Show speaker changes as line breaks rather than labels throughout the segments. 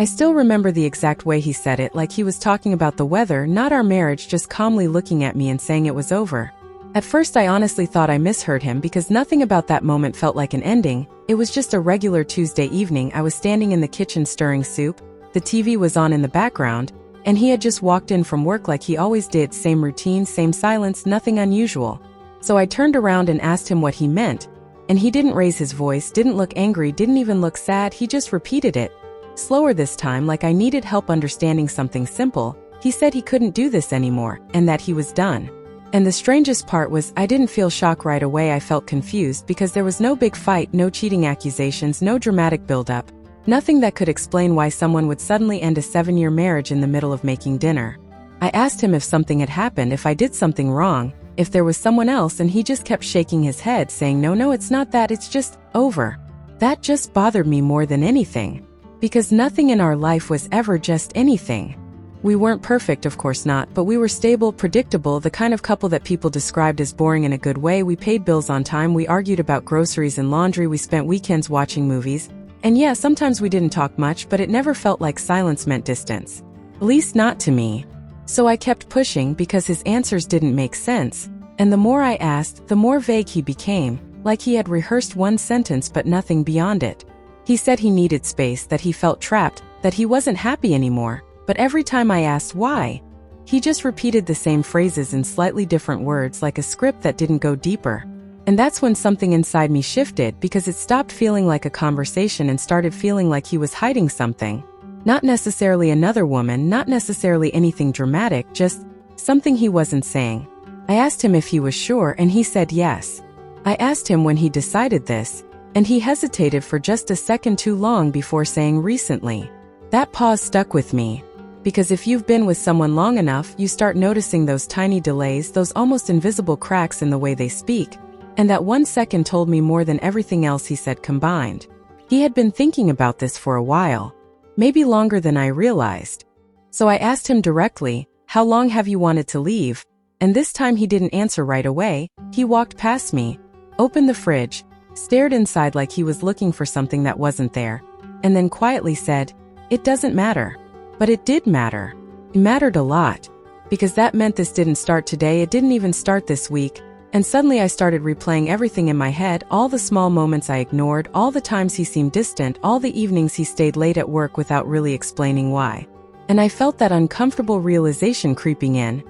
I still remember the exact way he said it, like he was talking about the weather, not our marriage, just calmly looking at me and saying it was over. At first I honestly thought I misheard him because nothing about that moment felt like an ending. It was just a regular Tuesday evening. I was standing in the kitchen stirring soup, the TV was on in the background, and he had just walked in from work like he always did, same routine, same silence, nothing unusual. So I turned around and asked him what he meant, and he didn't raise his voice, didn't look angry, didn't even look sad, he just repeated it. Slower this time, like I needed help understanding something simple. He said he couldn't do this anymore, and that he was done. And the strangest part was, I didn't feel shock right away. I felt confused because there was no big fight, no cheating accusations, no dramatic buildup, nothing that could explain why someone would suddenly end a 7-year marriage in the middle of making dinner. I asked him if something had happened, if I did something wrong, if there was someone else, and he just kept shaking his head, saying, no, it's not that, it's just over. That just bothered me more than anything. Because nothing in our life was ever just anything. We weren't perfect, of course not, but we were stable, predictable, the kind of couple that people described as boring in a good way. We paid bills on time, we argued about groceries and laundry, we spent weekends watching movies. And yeah, sometimes we didn't talk much, but it never felt like silence meant distance. At least not to me. So I kept pushing because his answers didn't make sense. And the more I asked, the more vague he became, like he had rehearsed one sentence but nothing beyond it. He said he needed space, that he felt trapped, that he wasn't happy anymore, but every time I asked why, he just repeated the same phrases in slightly different words, like a script that didn't go deeper. And that's when something inside me shifted, because it stopped feeling like a conversation and started feeling like he was hiding something. Not necessarily another woman, not necessarily anything dramatic, just something he wasn't saying. I asked him if he was sure, and he said yes. I asked him when he decided this, and he hesitated for just a second too long before saying recently. That pause stuck with me. Because if you've been with someone long enough, you start noticing those tiny delays, those almost invisible cracks in the way they speak. And that 1 second told me more than everything else he said combined. He had been thinking about this for a while. Maybe longer than I realized. So I asked him directly, how long have you wanted to leave? And this time he didn't answer right away. He walked past me, opened the fridge, stared inside like he was looking for something that wasn't there, and then quietly said, it doesn't matter. But it did matter. It mattered a lot. Because that meant this didn't start today, it didn't even start this week, and suddenly I started replaying everything in my head, all the small moments I ignored, all the times he seemed distant, all the evenings he stayed late at work without really explaining why. And I felt that uncomfortable realization creeping in,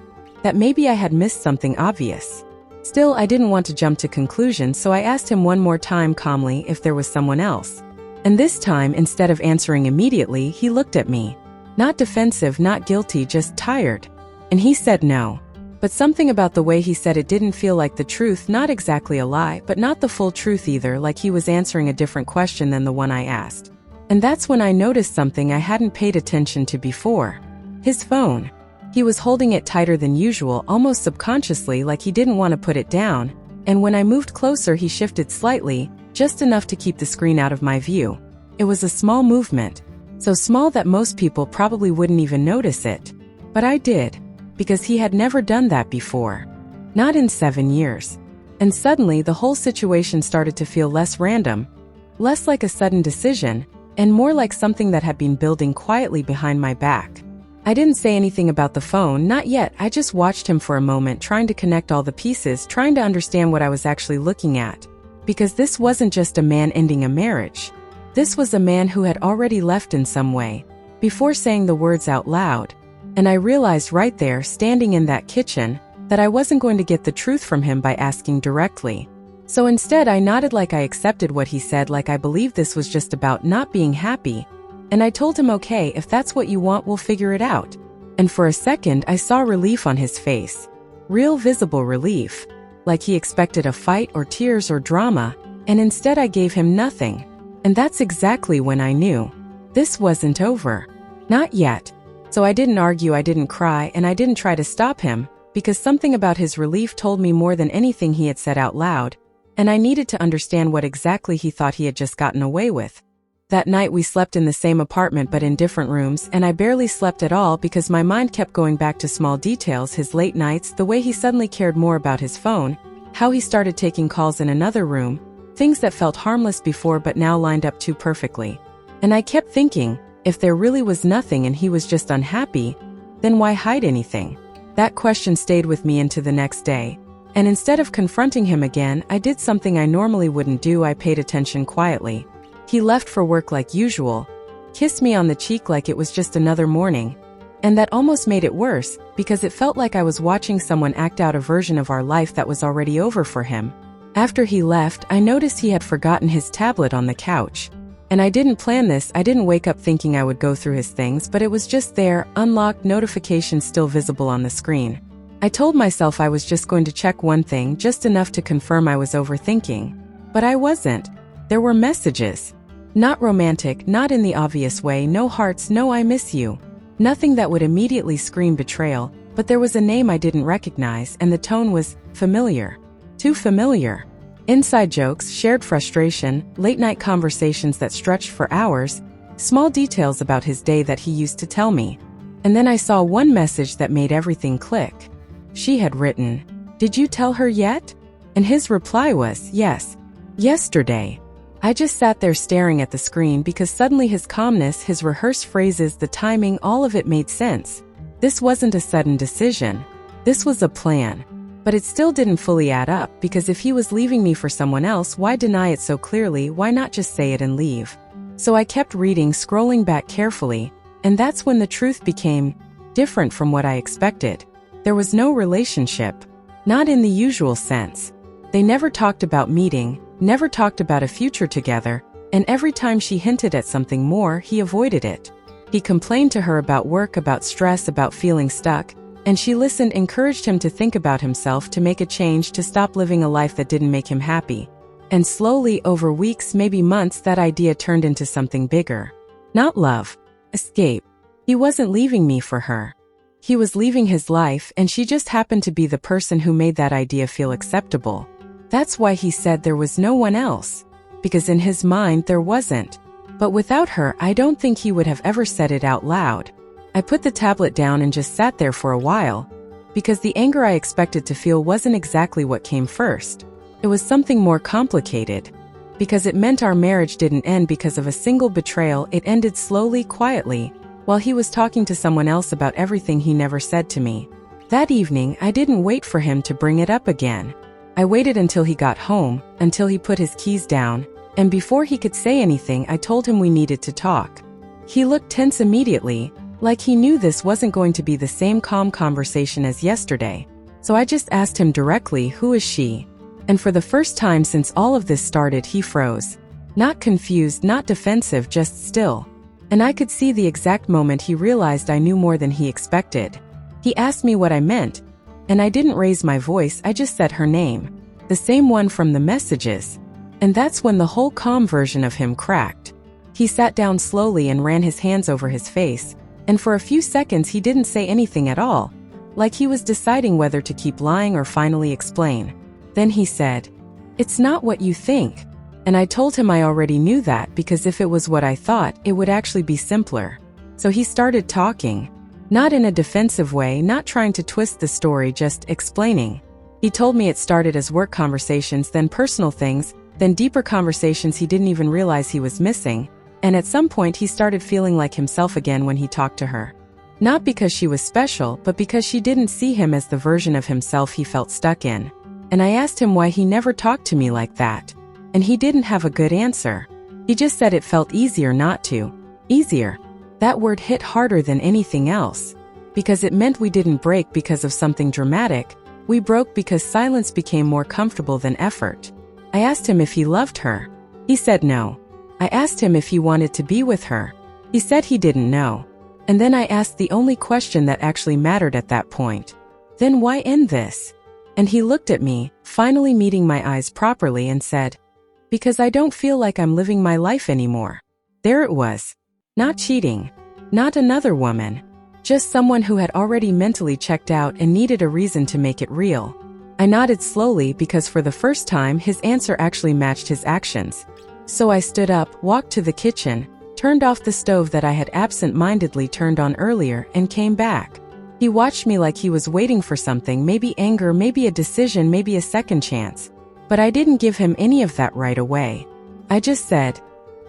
that maybe I had missed something obvious. Still, I didn't want to jump to conclusions, so I asked him one more time calmly if there was someone else. And this time, instead of answering immediately, he looked at me. Not defensive, not guilty, just tired. And he said no. But something about the way he said it didn't feel like the truth, not exactly a lie, but not the full truth either, like he was answering a different question than the one I asked. And that's when I noticed something I hadn't paid attention to before. His phone. He was holding it tighter than usual, almost subconsciously, like he didn't want to put it down, and when I moved closer he shifted slightly, just enough to keep the screen out of my view. It was a small movement, so small that most people probably wouldn't even notice it. But I did, because he had never done that before. Not in 7 years. And suddenly the whole situation started to feel less random, less like a sudden decision, and more like something that had been building quietly behind my back. I didn't say anything about the phone, not yet. I just watched him for a moment, trying to connect all the pieces, trying to understand what I was actually looking at. Because this wasn't just a man ending a marriage. This was a man who had already left in some way, before saying the words out loud. And I realized right there, standing in that kitchen, that I wasn't going to get the truth from him by asking directly. So instead I nodded like I accepted what he said, like I believed this was just about not being happy. And I told him, okay, if that's what you want, we'll figure it out. And for a second I saw relief on his face. Real visible relief. Like he expected a fight or tears or drama, and instead I gave him nothing. And that's exactly when I knew. This wasn't over. Not yet. So I didn't argue, I didn't cry, and I didn't try to stop him, because something about his relief told me more than anything he had said out loud, and I needed to understand what exactly he thought he had just gotten away with. That night we slept in the same apartment but in different rooms, and I barely slept at all because my mind kept going back to small details, his late nights, the way he suddenly cared more about his phone, how he started taking calls in another room, things that felt harmless before but now lined up too perfectly. And I kept thinking, If there really was nothing and he was just unhappy, then why hide anything? That question stayed with me into the next day. And instead of confronting him again, I did something I normally wouldn't do. I paid attention quietly. He left for work like usual, kissed me on the cheek like it was just another morning. And that almost made it worse, because it felt like I was watching someone act out a version of our life that was already over for him. After he left, I noticed he had forgotten his tablet on the couch. And I didn't plan this. I didn't wake up thinking I would go through his things, but it was just there, unlocked, notifications still visible on the screen. I told myself I was just going to check one thing, just enough to confirm I was overthinking. But I wasn't. There were messages. Not romantic, not in the obvious way, no hearts, no I miss you. Nothing that would immediately scream betrayal, but there was a name I didn't recognize, and the tone was familiar. Too familiar. Inside jokes, shared frustration, late-night conversations that stretched for hours, small details about his day that he used to tell me. And then I saw one message that made everything click. She had written, "Did you tell her yet?" And his reply was, "Yes. Yesterday." I just sat there staring at the screen because suddenly his calmness, his rehearsed phrases, the timing, all of it made sense. This wasn't a sudden decision. This was a plan. But it still didn't fully add up, because if he was leaving me for someone else, why deny it so clearly? Why not just say it and leave? So I kept reading, scrolling back carefully, and that's when the truth became different from what I expected. There was no relationship. Not in the usual sense. They never talked about meeting, never talked about a future together, and every time she hinted at something more, he avoided it. He complained to her about work, about stress, about feeling stuck, and she listened, encouraged him to think about himself, to make a change, to stop living a life that didn't make him happy. And slowly, over weeks, maybe months, that idea turned into something bigger. Not love. Escape. He wasn't leaving me for her. He was leaving his life, and she just happened to be the person who made that idea feel acceptable. That's why he said there was no one else. Because in his mind there wasn't. But without her, I don't think he would have ever said it out loud. I put the tablet down and just sat there for a while. Because the anger I expected to feel wasn't exactly what came first. It was something more complicated. Because it meant our marriage didn't end because of a single betrayal. It ended slowly, quietly, while he was talking to someone else about everything he never said to me. That evening, I didn't wait for him to bring it up again. I waited until he got home, until he put his keys down, and before he could say anything, I told him we needed to talk. He looked tense immediately, like he knew this wasn't going to be the same calm conversation as yesterday. So I just asked him directly, "Who is she?" And for the first time since all of this started, he froze. Not confused, not defensive, just still. And I could see the exact moment he realized I knew more than he expected. He asked me what I meant, and I didn't raise my voice, I just said her name. The same one from the messages. And that's when the whole calm version of him cracked. He sat down slowly and ran his hands over his face, and for a few seconds he didn't say anything at all, like he was deciding whether to keep lying or finally explain. Then he said, "It's not what you think." And I told him I already knew that, because if it was what I thought, it would actually be simpler. So he started talking. Not in a defensive way, not trying to twist the story, just explaining. He told me it started as work conversations, then personal things, then deeper conversations he didn't even realize he was missing. And at some point he started feeling like himself again when he talked to her. Not because she was special, but because she didn't see him as the version of himself he felt stuck in. And I asked him why he never talked to me like that. And he didn't have a good answer. He just said it felt easier not to. Easier. That word hit harder than anything else. Because it meant we didn't break because of something dramatic. We broke because silence became more comfortable than effort. I asked him if he loved her. He said no. I asked him if he wanted to be with her. He said he didn't know. And then I asked the only question that actually mattered at that point. Then why end this? And he looked at me, finally meeting my eyes properly, and said, "Because I don't feel like I'm living my life anymore." There it was. Not cheating. Not another woman. Just someone who had already mentally checked out and needed a reason to make it real. I nodded slowly because for the first time his answer actually matched his actions. So I stood up, walked to the kitchen, turned off the stove that I had absent-mindedly turned on earlier, and came back. He watched me like he was waiting for something, maybe anger, maybe a decision, maybe a second chance. But I didn't give him any of that right away. I just said,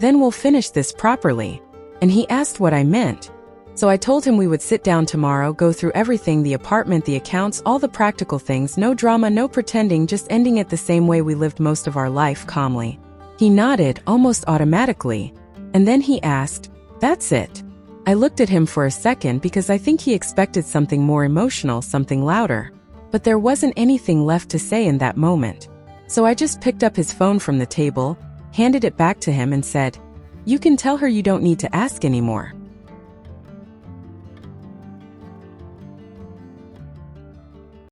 "Then we'll finish this properly." And he asked what I meant. So I told him we would sit down tomorrow, go through everything, the apartment, the accounts, all the practical things, no drama, no pretending, just ending it the same way we lived most of our life, calmly. He nodded, almost automatically. And then he asked, "That's it?" I looked at him for a second because I think he expected something more emotional, something louder. But there wasn't anything left to say in that moment. So I just picked up his phone from the table, handed it back to him and said, "You can tell her you don't need to ask anymore."